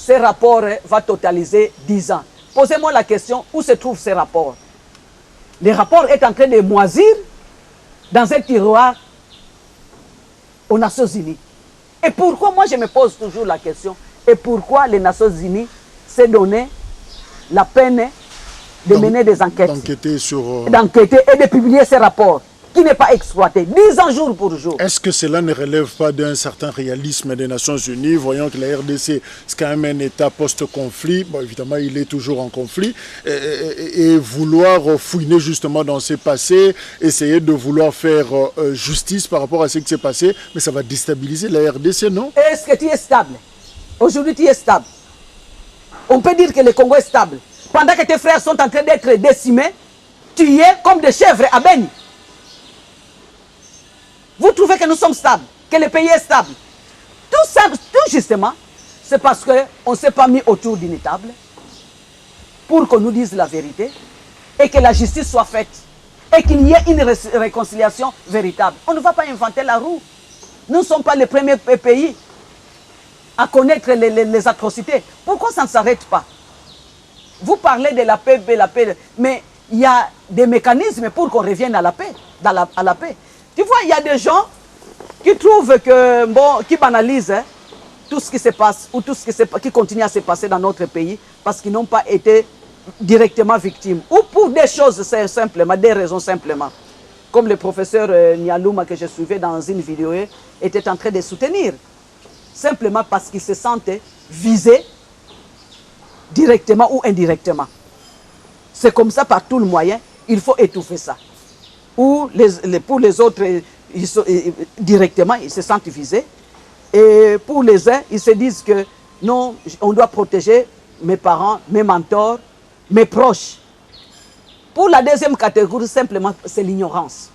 ce rapport va totaliser 10 ans. Posez-moi la question, où se trouve ce rapport? Le rapport est en train de moisir dans un tiroir aux Nations Unies. Et pourquoi, moi je me pose toujours la question, et pourquoi les Nations Unies s'est donné la peine de mener des enquêtes, d'enquêter et de publier ces rapports qui n'est pas exploité, 10 ans jour pour jour. Est-ce que cela ne relève pas d'un certain réalisme des Nations Unies, voyant que la RDC, c'est quand même un État post-conflit, bon, évidemment il est toujours en conflit, et vouloir fouiner justement dans ses passés, essayer de vouloir faire justice par rapport à ce qui s'est passé, mais ça va déstabiliser la RDC, non? Est-ce que tu es stable? Aujourd'hui tu es stable. On peut dire que le Congo est stable. Pendant que tes frères sont en train d'être décimés, tu es comme des chèvres à Beni. Vous trouvez que nous sommes stables, que le pays est stable. Tout ça, tout justement, c'est parce qu'on ne s'est pas mis autour d'une table pour qu'on nous dise la vérité et que la justice soit faite et qu'il y ait une réconciliation véritable. On ne va pas inventer la roue. Nous ne sommes pas les premiers pays à connaître les atrocités. Pourquoi ça ne s'arrête pas? Vous parlez de la paix, mais il y a des mécanismes pour qu'on revienne à la paix, à la paix. Tu vois, il y a des gens qui trouvent que, bon, qui banalisent tout ce qui se passe ou tout ce qui continue à se passer dans notre pays parce qu'ils n'ont pas été directement victimes ou pour des choses simplement, des raisons simplement. Comme le professeur Nialouma que je suivais dans une vidéo était en train de soutenir, simplement parce qu'ils se sentent visés directement ou indirectement. C'est comme ça par tout le moyen, il faut étouffer ça. Ou pour les autres, directement, ils se sentent visés. Et pour les uns, ils se disent que non, on doit protéger mes parents, mes mentors, mes proches. Pour la deuxième catégorie, simplement, c'est l'ignorance.